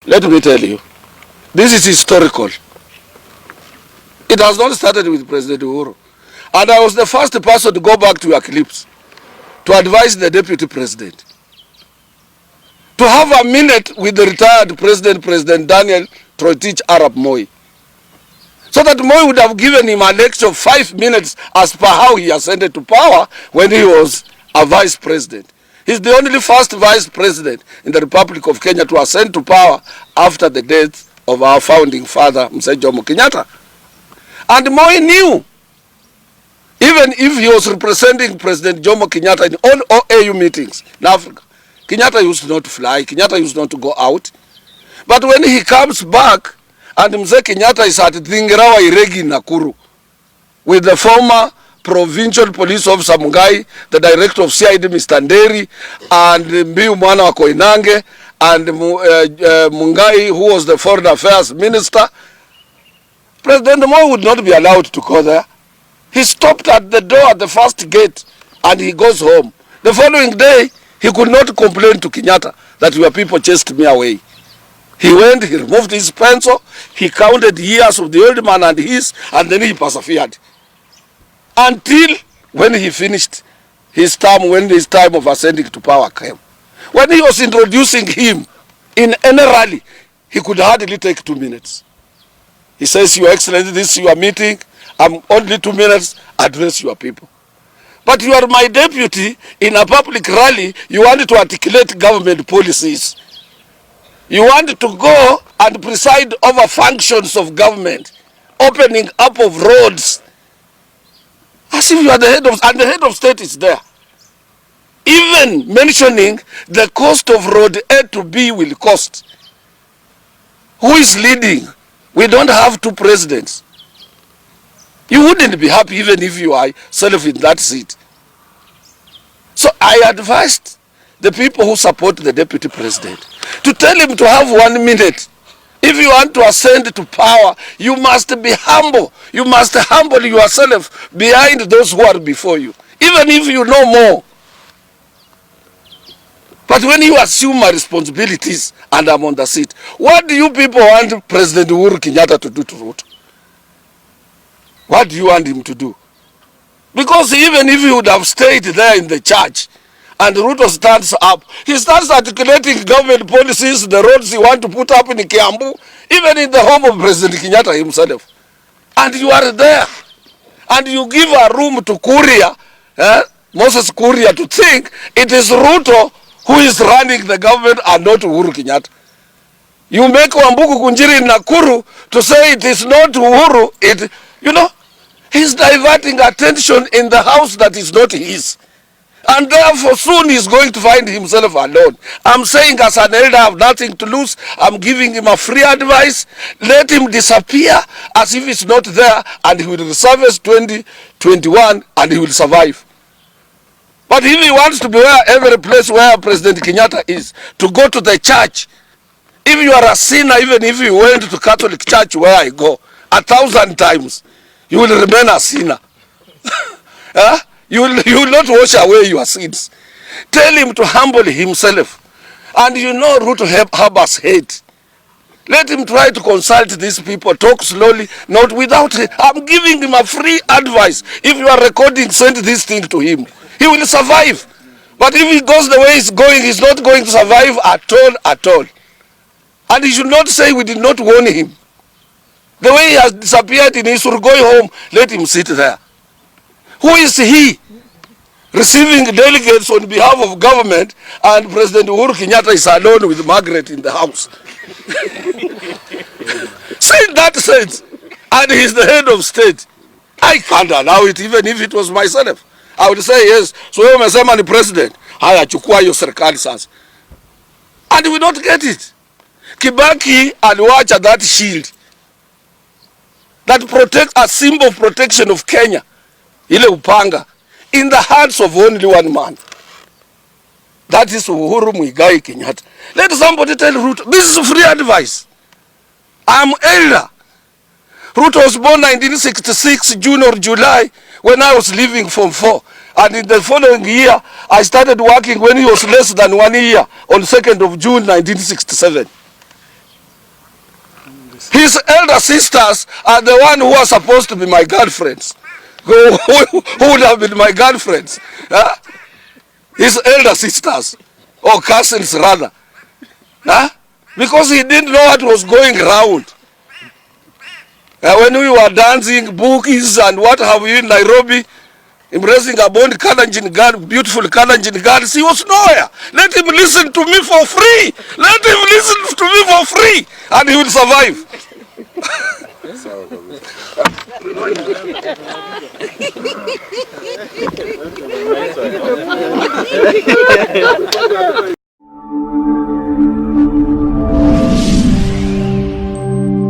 Let me tell you, this is historical. It has not started with President Uhuru. And I was the first person to go back to your clips to advise the deputy president to have a minute with the retired president, President Daniel Toroitich Arap Moi, so that Moi would have given him a lecture of 5 minutes as per how he ascended to power when he was a vice president. He's the only first vice president in the Republic of Kenya to ascend to power after the death of our founding father, Mzee Jomo Kenyatta. And Moi knew, even if he was representing President Jomo Kenyatta in all OAU meetings in Africa, Kenyatta used not to fly, Kenyatta used not to go out. But when he comes back, and Mzee Kenyatta is at Thingirawa Iregi Nakuru, with the former provincial police officer Mungai, the director of CID Mr. Nderi, and Mbiu Mwana wa Koinange, and Mungai, who was the foreign affairs minister, President Moi would not be allowed to go there. He stopped at the door at the first gate and he goes home. The following day, he could not complain to Kenyatta that your people chased me away. He went, he removed his pencil, he counted years of the old man and his, and then he persevered. Until when he finished his term, when his time of ascending to power came. When he was introducing him in any rally, he could hardly take 2 minutes. He says, Your Excellency, this is your meeting. I'm only 2 minutes, address your people. But you are my deputy in a public rally. You want to articulate government policies. You want to go and preside over functions of government, opening up of roads, as if you are the head of, and the head of state is there. Even mentioning the cost of road A to B will cost. Who is leading? We don't have 2 presidents. You wouldn't be happy even if you are self in that seat. So I advised the people who support the deputy president to tell him to have 1 minute. If you want to ascend to power, you must be humble. You must humble yourself behind those who are before you, even if you know more. But when you assume my responsibilities and I'm on the seat, what do you people want President Uhuru Kenyatta to do to Ruto? What do you want him to do? Because even if he would have stayed there in the church and Ruto stands up, he starts articulating government policies, the roads he wants to put up in Kiambu, even in the home of President Kenyatta himself. And you are there. And you give a room to Kuria, Moses Kuria, to think it is Ruto who is running the government and not Uhuru Kenyatta. You make Wambuku Kunjiri in Nakuru to say it is not Uhuru, he's diverting attention in the house that is not his. And therefore soon he's going to find himself alone. I'm saying as an elder, I have nothing to lose. I'm giving him a free advice. Let him disappear as if it's not there, and he will service 2021 and he will survive. But if he wants to be every place where President Kenyatta is, to go to the church, if you are a sinner, even if you went to Catholic church where I go 1,000 times, you will remain a sinner. You will not wash away your sins. Tell him to humble himself. And Ruto harbors hate. Let him try to consult these people, talk slowly, not without hate. I'm giving him a free advice. If you are recording, send this thing to him. He will survive. But if he goes the way he's going, he's not going to survive at all. And he should not say we did not warn him. The way he has disappeared in Isuru, going home, let him sit there. Who is he receiving delegates on behalf of government, and President Uhuru Kenyatta is alone with Margaret in the house? Say that sense. And he's the head of state. I can't allow it, even if it was myself. I would say yes. So wewe umesema ni president. Haya, chukua hiyo serikali sasa. And we don't get it. Kibaki aliwacha that shield that protects, a symbol of protection of Kenya, ile upanga, in the hands of only one man. That is Uhuru Muigai Kenyatta. Let somebody tell Ruto, this is free advice. I'm elder. Ruto was born 1966, June or July, when I was leaving Form 4. And in the following year, I started working when he was less than 1 year, on 2nd of June 1967. His elder sisters are the one who are supposed to be my girlfriends. Who would have been my girlfriends? His elder sisters, or cousins rather. Because he didn't know what was going around. When we were dancing bookies and what have you in Nairobi, embracing a bond Kalenjin girl, beautiful Kalenjin girls, he was nowhere. Let him listen to me for free. Let him listen to me for free, and he will survive.